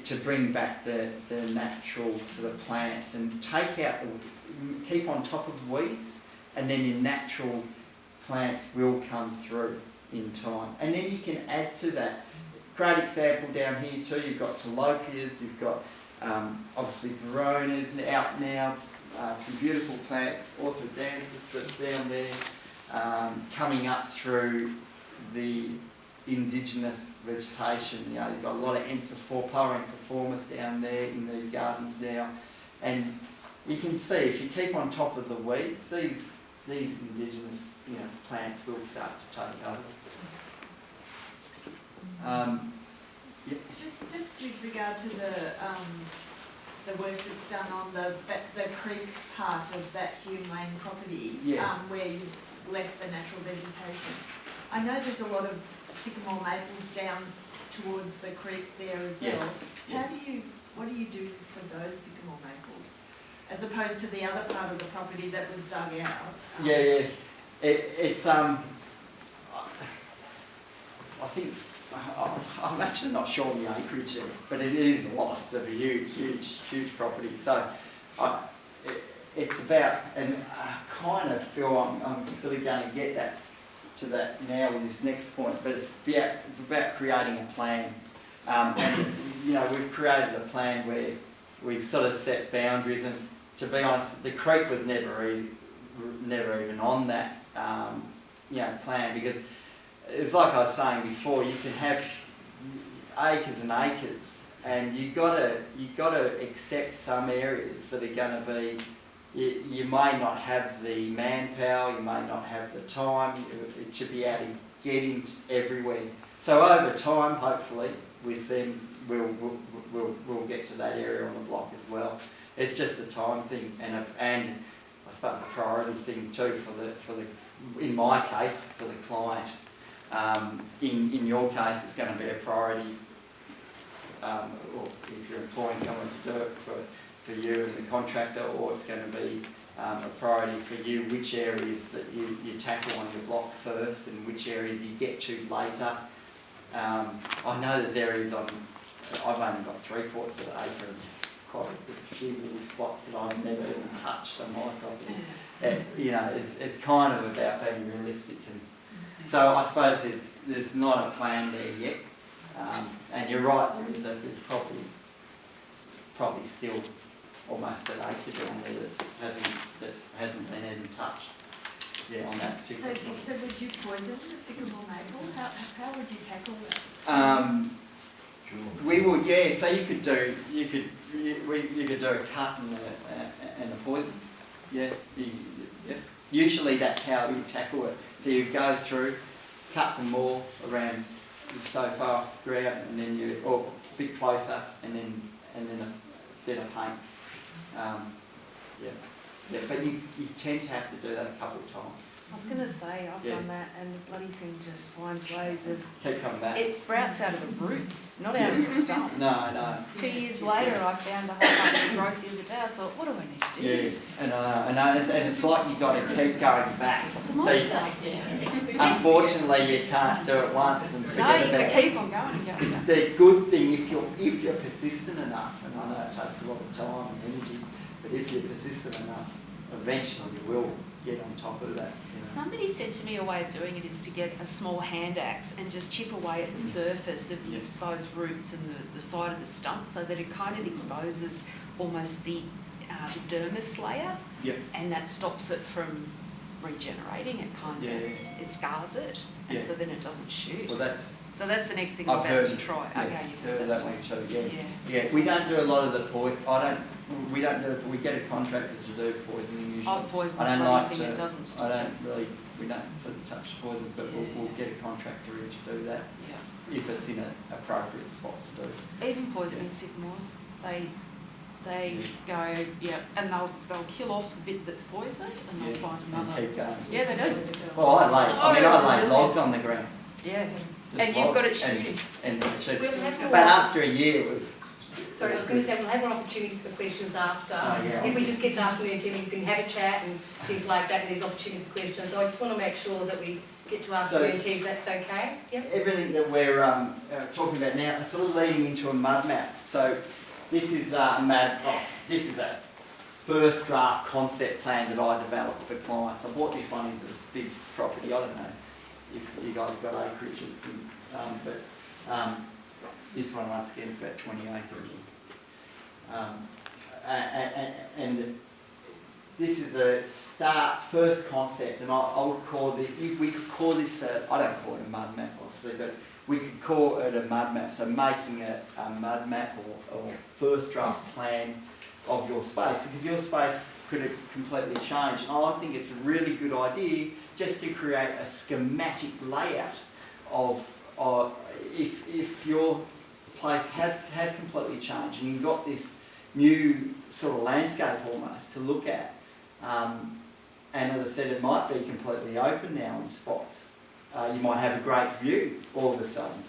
to bring back the natural sort of plants and keep on top of weeds, and then your natural plants will come through in time. And then you can add to that. Great example down here too, you've got tilopias, you've got obviously veronas out now, some beautiful plants, orthodanthus that's down there. coming up through the indigenous vegetation. You know, you've got a lot of power ensiformis down there in these gardens now, and you can see if you keep on top of the weeds, these indigenous plants will start to take over. Just with regard to the work that's done on the creek part of that Hume Lane property, where you've left the natural vegetation. I know there's a lot of sycamore maples down towards the creek there as well. Yes. What do you do for those sycamore maples, as opposed to the other part of the property that was dug out? It's I think I'm actually not sure on the acreage there, but it is a lot. It's a huge property. So it's about, and I kind of feel I'm sort of going to get to that now in this next point, but it's about creating a plan. And we've created a plan where we sort of set boundaries, and to be honest, the creek was never even on that plan, because it's like I was saying before, you can have acres and acres, and you've got to accept some areas that are going to be, you may not have the manpower, you may not have the time to be able to get into everywhere. So over time, hopefully, with them, we'll get to that area on the block as well. It's just a time thing, and I suppose a priority thing too for the in my case for the client. In your case, it's going to be a priority, or if you're employing someone to do it for you and the contractor, or it's going to be a priority for you, which areas that you tackle on your block first and which areas you get to later. I know there's areas I've only got 3/4 of the acre, and quite a few little spots that I've never even touched on my property. It's kind of about being realistic, and so I suppose there's not a plan there yet. And you're right, there's probably still almost an acre down there that hasn't been even touched. On that particular point. So would you poison the sycamore maple? How would you tackle that? We would, so you could do a cut and a poison. Usually that's how we tackle it. So you go through, cut them all around so far off the ground, and then or a bit closer, and then a paint. But you tend to have to do that a couple of times. I was going to say, I've done that, and the bloody thing just finds ways of... Keep coming back. It sprouts out of the roots, not out of the stump. No. 2 years later, I found a whole bunch of growth the other day. I thought, what do I need to do? Yes, and it's like you've got to keep going back. Unfortunately, you can't do it once and forget about it. No, you can keep on going and going. The good thing, if you're persistent enough, and I know it takes a lot of time and energy, but if you're persistent enough, eventually you will get on top of that. Somebody said to me a way of doing it is to get a small hand axe and just chip away at the surface of the exposed roots and the side of the stump, so that it kind of exposes almost the dermis layer, and that stops it from regenerating. It kind of it scars it, and so then it doesn't shoot. Well, so that's the next thing I've I'm about to try. Yes, okay, you've heard that one too. Yeah. We don't do a lot of the poison. We don't do it. We get a contractor to do poisoning usually. I've poisoned I don't like anything that doesn't stop. We don't sort of touch poisons, but we'll get a contractor in to do that if it's in an appropriate spot to do. Even poisoning sycamores, they go, and they'll kill off the bit that's poisoned, and they'll find another. And keep going. Yeah, they do. Well, I lay logs on the ground. Yeah. Just And you've got it shooting. And it shoots. We'll have more. But after a year it was... Sorry, I was going to say we'll have more opportunities for questions after. If we just get to afternoon tea, we can have a chat and things like that, and there's opportunity for questions. So I just want to make sure that we get to afternoon tea, if that's okay. Everything that we're talking about now is sort of leading into a mud map. So this is this is a first draft concept plan that I developed for clients. I bought this one into this big property. I don't know if you guys have got acreages, but this one once again is about 20 acres. And this is is a first concept, and I would call this, we could call this, I don't call it a mud map obviously, but we could call it a mud map, so making a mud map or first draft plan of your space, because your space could have completely changed. And I think it's a really good idea just to create a schematic layout of if your place has completely changed and you've got this new sort of landscape almost to look at. And as I said, it might be completely open now in spots. You might have a great view all of a sudden.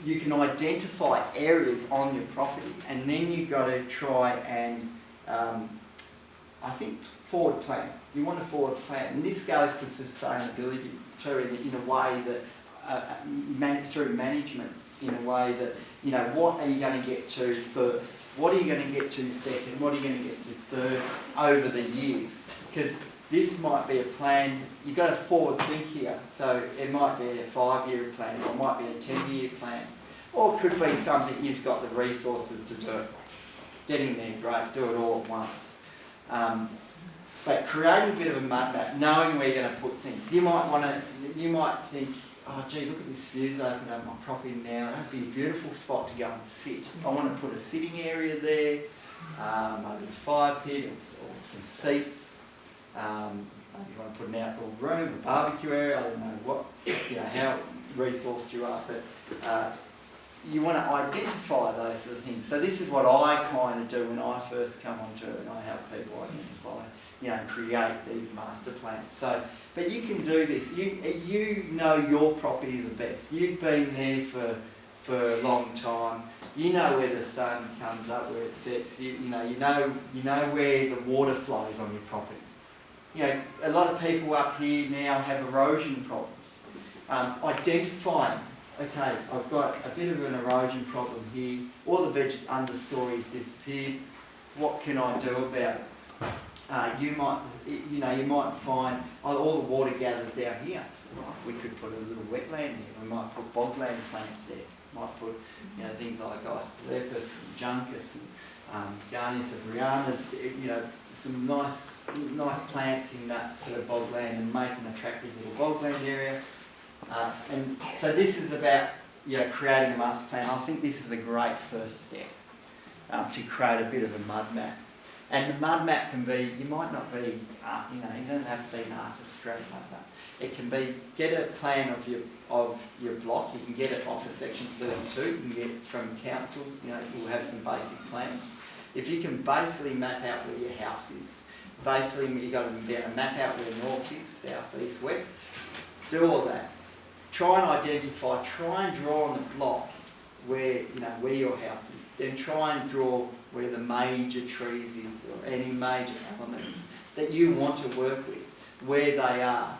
You can identify areas on your property, and then you've got to try and, I think, forward plan. You want to forward plan, and this goes to sustainability too, in a way that, through management, in a way that, you know, what are you going to get to first? What are you going to get to second? What are you going to get to third over the years? Because this might be a plan, you've got to forward think here. So it might be a 5-year plan, or it might be a 10-year plan. Or it could be something you've got the resources to do. Getting there, great, do it all at once. But creating a bit of a mud map, knowing where you're going to put things. You might think, oh gee, look at this view's open up my property now. That'd be a beautiful spot to go and sit. I want to put a sitting area there, maybe a fire pit or some seats. Maybe you want to put an outdoor room, a barbecue area. I don't know what, how resourced you are, but you want to identify those sort of things. So this is what I kind of do when I first come onto it, and I help people identify, create these master plans. So, but you can do this. You know your property the best. You've been there for a long time. You know where the sun comes up, where it sets. You know where the water flows on your property. A lot of people up here now have erosion problems. Identifying. Okay, I've got a bit of an erosion problem here. All the understory's disappeared. What can I do about it? You might find all the water gathers out here. We could put a little wetland there. We might put bogland plants there. Might put things like Isolepis and Juncus and Garnias of Rianas. Some nice plants in that sort of bogland, and make an attractive little bogland area. And so this is about creating a master plan. I think this is a great first step to create a bit of a mud map. And the mud map can be, you might not be, you don't have to be an artist straight like that. It can be, get a plan of your block. You can get it off of section 32. You can get it from council. You'll have some basic plans. If you can basically map out where your house is, basically you've got to map out where north is, south, east, west. Do all that. Try and identify, try and draw on the block where your house is. Then try and draw where the major trees is, or any major elements that you want to work with, where they are.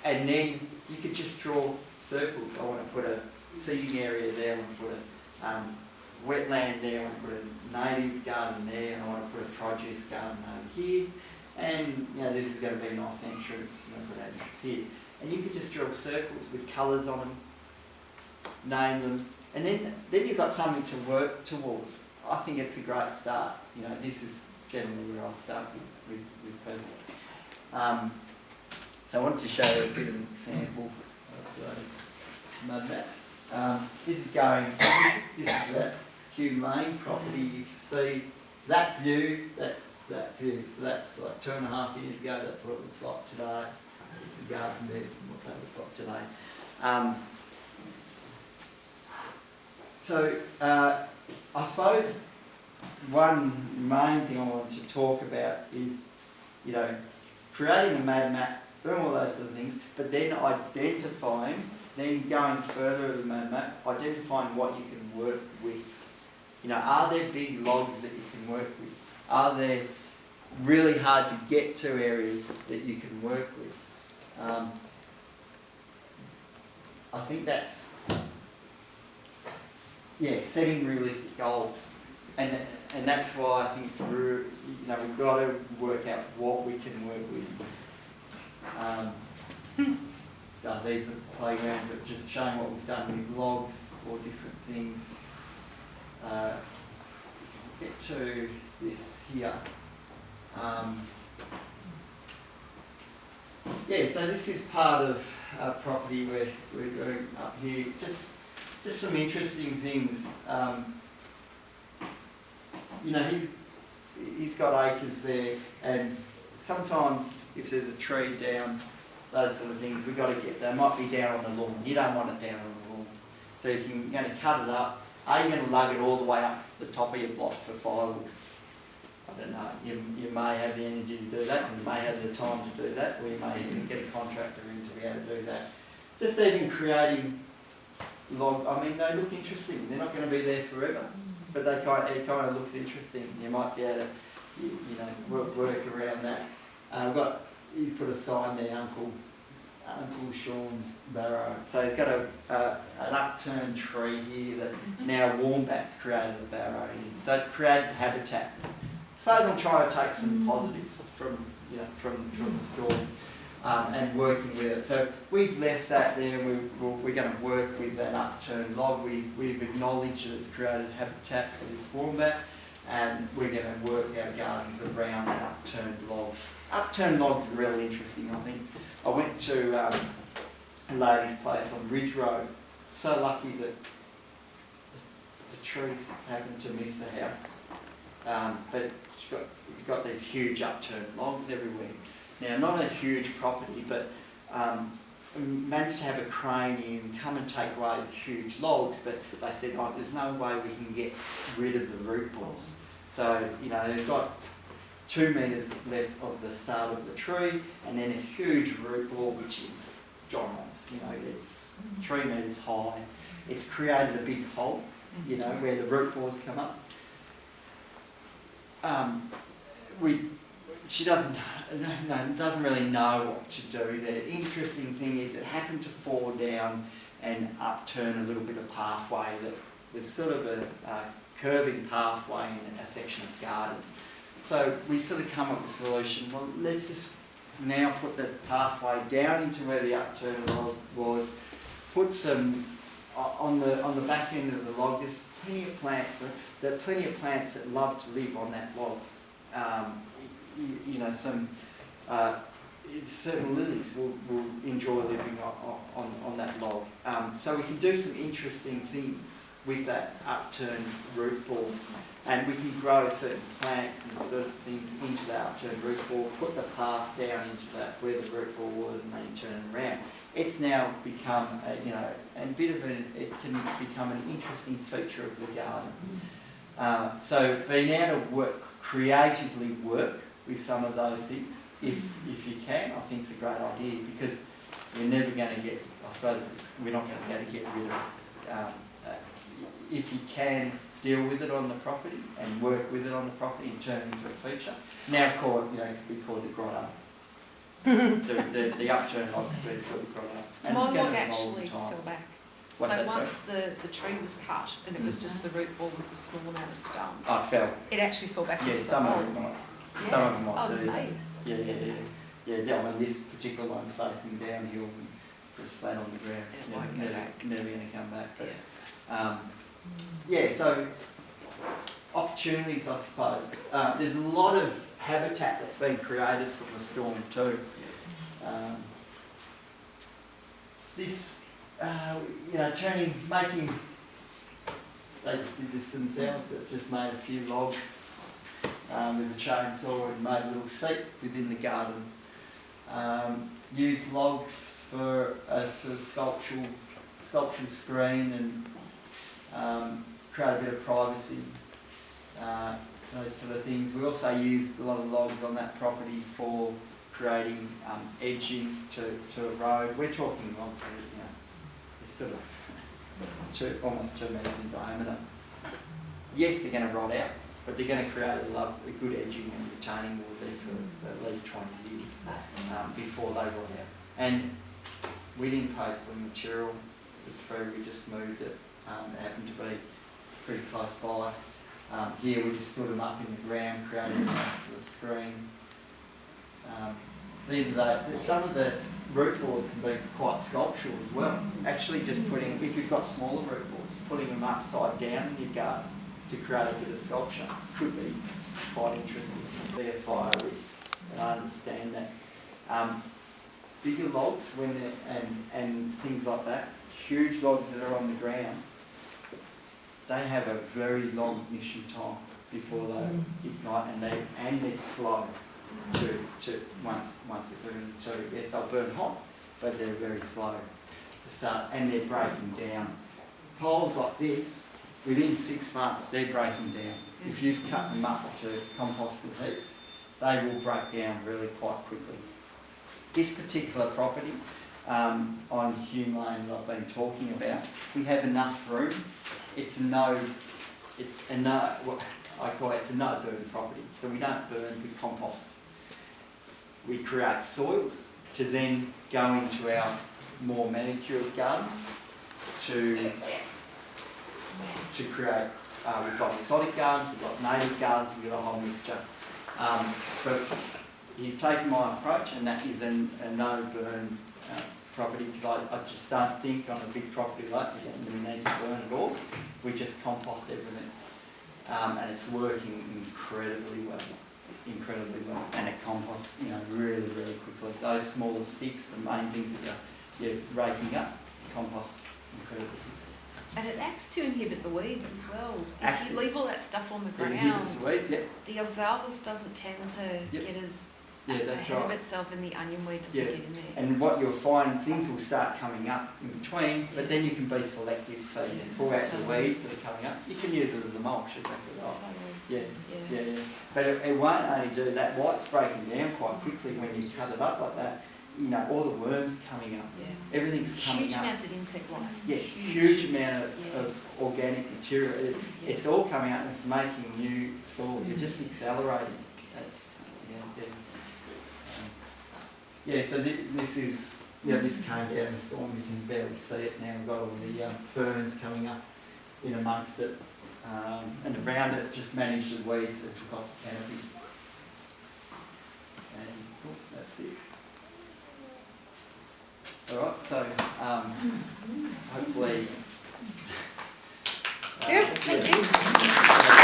And then you could just draw circles. I want to put a seating area there, I want to put a wetland there, I want to put a native garden there, and I want to put a produce garden over here. And this is going to be a nice entrance, put that entrance here. And you could just draw circles with colours on them, name them, and then you've got something to work towards. I think it's a great start. This is generally where I'll start with people. So I wanted to show you a bit of an example of those mud maps. This is this is that Hugh Lane property. You can see that view, that's that view. So that's like 2.5 years ago, that's what it looks like today. It's a garden there, and what they look like today. I suppose one main thing I wanted to talk about is, creating a mud map, doing all those sort of things, but then identifying, then going further with the mud map, identifying what you can work with. Are there big logs that you can work with? Are there really hard to get to areas that you can work with? I think that's, setting realistic goals, and that's why I think it's we've got to work out what we can work with. These are the playground, but just showing what we've done with logs or different things. Get to this here. Yeah, so this is part of our property we're doing up here. Just some interesting things. You know, he's got acres there, and sometimes if there's a tree down, those sort of things, we've got to get, they might be down on the lawn. You don't want it down on the lawn. So you're going to cut it up. Are you going to lug it all the way up the top of your block for firewood? I don't know. You may have the energy to do that, and you may have the time to do that, or you may even get a contractor in to be able to do that. Just even creating log, I mean, they look interesting. They're not going to be there forever, but it kind of looks interesting. You might be able to, you know, work around that. He's put a sign there, Uncle Sean's barrow. So he's got an upturned tree here that now Warmback's created a barrow in. So it's created habitat. I suppose I'm trying to take some positives from the storm and working with it. So we've left that there. We're going to work with that upturned log. We've acknowledged that it's created habitat for this Warmback, and we're going to work our gardens around that upturned log. Upturned logs are really interesting, I think. I went to a lady's place on Ridge Road. So lucky that the trees happened to miss the house. But she's got these huge upturned logs everywhere. Now, not a huge property, but we managed to have a crane in, come and take away the huge logs, but they said, oh, there's no way we can get rid of the root balls. So, you know, they've got 2 metres left of the start of the tree, and then a huge root ball, which is ginormous. You know, it's 3 metres high. It's created a big hole, you know, where the root balls come up. She doesn't really know what to do there. The interesting thing is it happened to fall down and upturn a little bit of pathway that was sort of a curving pathway in a section of garden. So we sort of come up with a solution. Well, let's just now put the pathway down into where the upturn log was. Put some on the back end of the log. There's plenty of plants. There are plenty of plants that love to live on that log. You know, certain lilies will enjoy living on that log. So we can do some interesting things with that upturned root ball, and we can grow certain plants and certain things into that upturned root ball, put the path down into that where the root ball was, and then turn it around. It's now become it can become an interesting feature of the garden. So being able to creatively work with some of those things, if you can, I think it's a great idea, because we're never going to get, I suppose we're not going to be able to get rid of it. If you can deal with it on the property and work with it on the property and turn it into a feature. Now it could be called the grotto. the upturned log could be called the grotto. And My it's going log to actually evolve fell back. What's So that, once the tree was cut and it was just the root ball with a small amount of stump, Oh, it fell. it actually fell back Yeah, into the some of hole. them might. Yeah. Some of them I might was do that. amazed. Yeah. I mean, this particular one's facing downhill and it's just flat on the ground. It won't go back. Never going to come back. But, Yeah. so opportunities, I suppose. There's a lot of habitat that's been created from the storm too. They just did this themselves. They've just made a few logs with a chainsaw and made a little seat within the garden. Used logs for a sort of sculptural screen and create a bit of privacy. Those sort of things. We also used a lot of logs on that property for creating edging to a road. We're talking logs that are, sort of almost 2 metres in diameter. Yes, they're going to rot out, but they're going to create a good edging and retaining wall there for at least 20 years before they rot out. And we didn't pay for the material, it was free, we just moved it. It happened to be pretty close by. Here we just stood them up in the ground, creating a nice sort of screen. Some of the root balls can be quite sculptural as well. Actually just if you've got smaller root balls, putting them upside down in your garden to create a bit of sculpture could be quite interesting. Be a fire risk, and I understand that. Bigger logs and things like that, huge logs that are on the ground, they have a very long ignition time before they ignite, and they're slow to once they're burning. So yes, they'll burn hot, but they're very slow to start, and they're breaking down. Poles like this, within 6 months, they're breaking down. If you've cut them up to composting heaps, they will break down really quite quickly. This particular property on Hume Lane that I've been talking about, we have enough room. It's a no burn property. So we don't burn, we compost. We create soils to then go into our more manicured gardens to create, we've got exotic gardens, we've got native gardens, we've got a whole mixture. But he's taken my approach, and that is a no-burn property, because I just don't think on a big property like that we need to burn it all. We just compost everything. And it's working incredibly well, and it composts, really, really quickly. Those smaller sticks, the main things that you're raking up, compost incredibly quickly. And it acts to inhibit the weeds as well. If Absolutely. you leave all that stuff on the It ground, inhibits the weeds, the oxalis doesn't tend to Yep. get as Yeah, that's ahead of right. itself, and the onion weed doesn't Yeah. get in there. And what you'll find, things will start coming up in between, but then you can be selective, so you can pull out the weeds that are coming up. You can use it as a mulch, exactly right. Yeah. But it won't only do that. White's breaking down quite quickly when you cut it up like that. All the worms are coming up. Yeah. Everything's coming Huge up. amounts of insect life. Yeah, huge amount Yeah. of organic material. It's all coming out and it's making new soil. You're just accelerating. So this came down in the storm. You can barely see it now. We've got all the ferns coming up in amongst it, and around it just managed the weeds that took off the canopy. And that's it. All right, so hopefully. Good, thank you.